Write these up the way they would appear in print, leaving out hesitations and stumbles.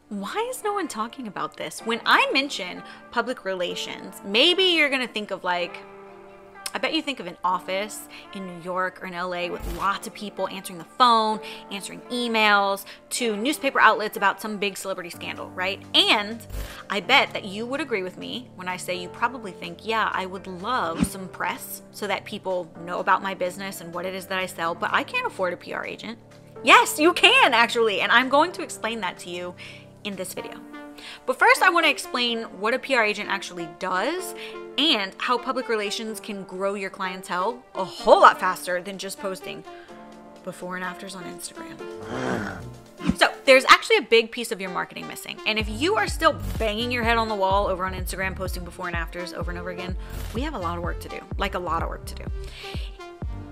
Why is no one talking about this? When I mention public relations, maybe you're gonna think of like, I bet you think of an office in New York or in LA with lots of people answering the phone, answering emails, to newspaper outlets about some big celebrity scandal, right? And I bet that you would agree with me when I say you probably think, yeah, I would love some press so that people know about my business and what it is that I sell, but I can't afford a PR agent. Yes, you can actually, and I'm going to explain that to you in this video. But first, I want to explain what a PR agent actually does and how public relations can grow your clientele a whole lot faster than just posting before and afters on Instagram. So there's actually a big piece of your marketing missing. And if you are still banging your head on the wall over on Instagram, posting before and afters over and over again, we have a lot of work to do, like a lot of work to do.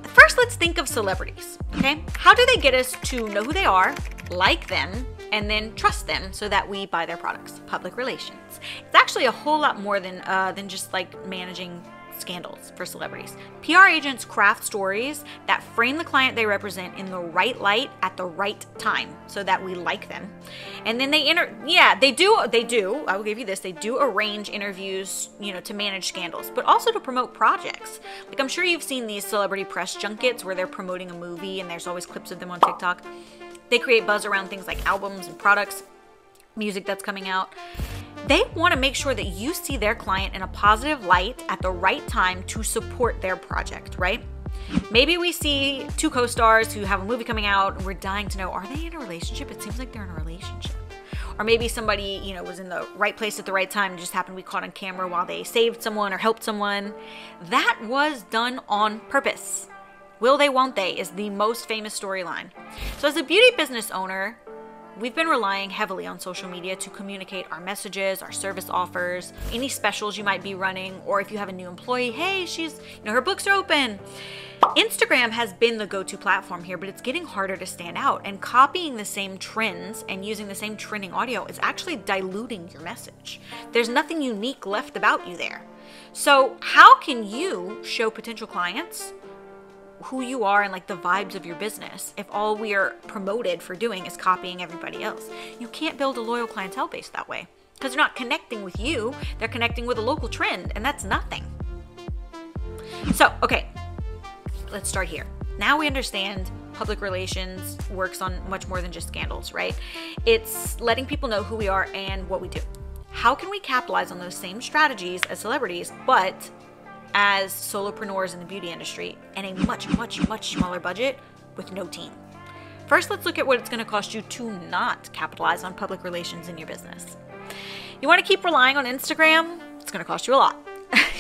First, let's think of celebrities, okay? How do they get us to know who they are, like them, and then trust them so that we buy their products? Public relations. It's actually a whole lot more than just like managing scandals for celebrities. PR agents craft stories that frame the client they represent in the right light at the right time so that we like them. And then they do, I will give you this, they do arrange interviews, to manage scandals, but also to promote projects. Like I'm sure you've seen these celebrity press junkets where they're promoting a movie and there's always clips of them on TikTok. They create buzz around things like albums and products, music that's coming out. They want to make sure that you see their client in a positive light at the right time to support their project, right? Maybe we see two co-stars who have a movie coming out and we're dying to know, are they in a relationship? It seems like they're in a relationship. Or maybe somebody, was in the right place at the right time and just happened to be caught on camera while they saved someone or helped someone. That was done on purpose. Will they, won't they is the most famous storyline. So as a beauty business owner, we've been relying heavily on social media to communicate our messages, our service offers, any specials you might be running, or if you have a new employee, hey, she's, her books are open. Instagram has been the go-to platform here, but it's getting harder to stand out, and copying the same trends and using the same trending audio is actually diluting your message. There's nothing unique left about you there. So how can you show potential clients who you are and like the vibes of your business if all we are promoted for doing is copying everybody else? You can't build a loyal clientele base that way because they're not connecting with you, they're connecting with a local trend, and that's nothing. So, okay, let's start here. Now we understand public relations works on much more than just scandals, right? It's letting people know who we are and what we do. How can we capitalize on those same strategies as celebrities, but as solopreneurs in the beauty industry and a much, much, much smaller budget with no team? First, let's look at what it's going to cost you to not capitalize on public relations in your business. You want to keep relying on Instagram? It's going to cost you a lot.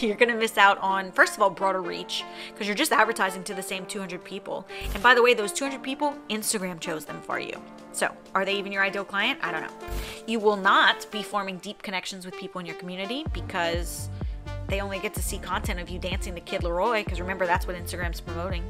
You're going to miss out on, first of all, broader reach because you're just advertising to the same 200 people. And by the way, those 200 people, Instagram chose them for you. So are they even your ideal client? I don't know. You will not be forming deep connections with people in your community because they only get to see content of you dancing the Kid Leroy, because remember, that's what Instagram's promoting.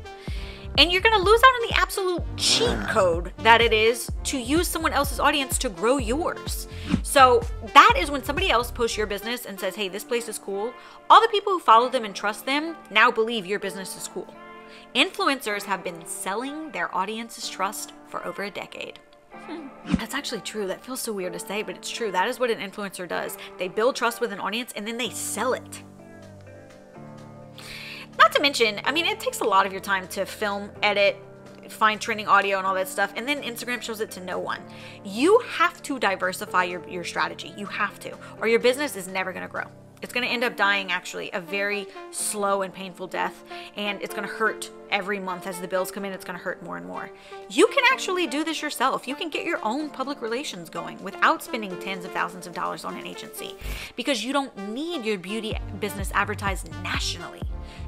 And you're going to lose out on the absolute cheat code that it is to use someone else's audience to grow yours. So that is when somebody else posts your business and says, hey, this place is cool. All the people who follow them and trust them now believe your business is cool. Influencers have been selling their audience's trust for over a decade. That's actually true. That feels so weird to say, but it's true. That is what an influencer does. They build trust with an audience and then they sell it. Not to mention, it takes a lot of your time to film, edit, find trending audio and all that stuff, and then Instagram shows it to no one. You have to diversify your strategy. You have to, or your business is never going to grow. It's going to end up dying actually a very slow and painful death, and it's going to hurt every month as the bills come in. It's going to hurt more and more. You can actually do this yourself. You can get your own public relations going without spending tens of thousands of dollars on an agency, because you don't need your beauty business advertised nationally.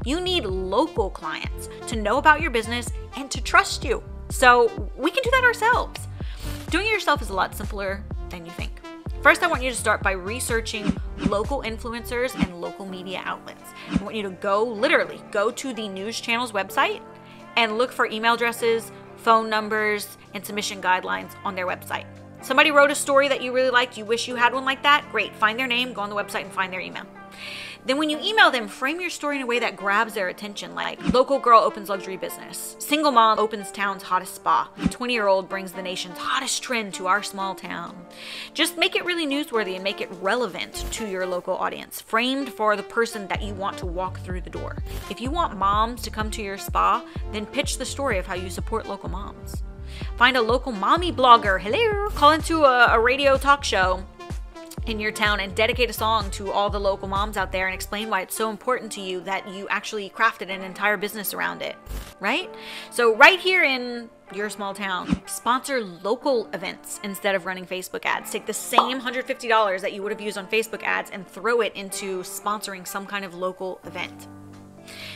You need local clients to know about your business and to trust you. So we can do that ourselves. Doing it yourself is a lot simpler than you think. First, I want you to start by researching local influencers and local media outlets. I want you to literally go to the news channel's website and look for email addresses, phone numbers, and submission guidelines on their website. Somebody wrote a story that you really liked, you wish you had one like that, great. Find their name, go on the website and find their email. Then when you email them, frame your story in a way that grabs their attention, like local girl opens luxury business, single mom opens town's hottest spa, 20-year-old brings the nation's hottest trend to our small town. Just make it really newsworthy and make it relevant to your local audience, framed for the person that you want to walk through the door. If you want moms to come to your spa, then pitch the story of how you support local moms. Find a local mommy blogger, hello, call into a radio talk show in your town and dedicate a song to all the local moms out there and explain why it's so important to you that you actually crafted an entire business around it, right? So right here in your small town, sponsor local events instead of running Facebook ads. Take the same $150 that you would have used on Facebook ads and throw it into sponsoring some kind of local event.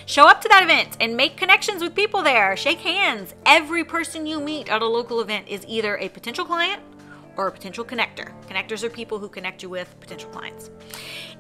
Show up to that event and make connections with people there. Shake hands. Every person you meet at a local event is either a potential client or a potential connector. Connectors are people who connect you with potential clients.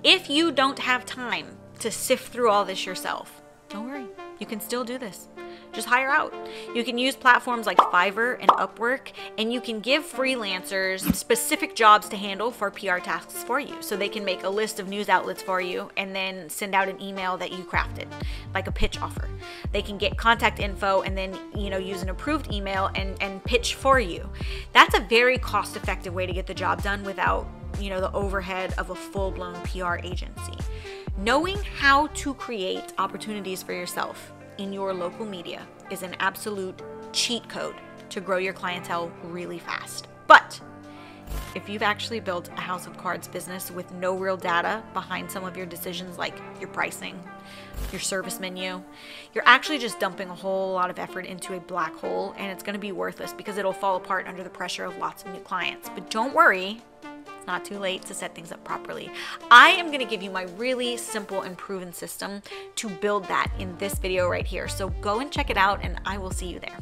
If you don't have time to sift through all this yourself, don't worry, you can still do this. Just hire out. You can use platforms like Fiverr and Upwork, and you can give freelancers specific jobs to handle for PR tasks for you. So they can make a list of news outlets for you and then send out an email that you crafted, like a pitch offer. They can get contact info and then, use an approved email and pitch for you. That's a very cost-effective way to get the job done without, the overhead of a full-blown PR agency. Knowing how to create opportunities for yourself in your local media is an absolute cheat code to grow your clientele really fast. But if you've actually built a house of cards business with no real data behind some of your decisions, like your pricing, your service menu, you're actually just dumping a whole lot of effort into a black hole, and it's going to be worthless because it'll fall apart under the pressure of lots of new clients. But don't worry, it's not too late to set things up properly. I am going to give you my really simple and proven system to build that in this video right here. So go and check it out, and I will see you there.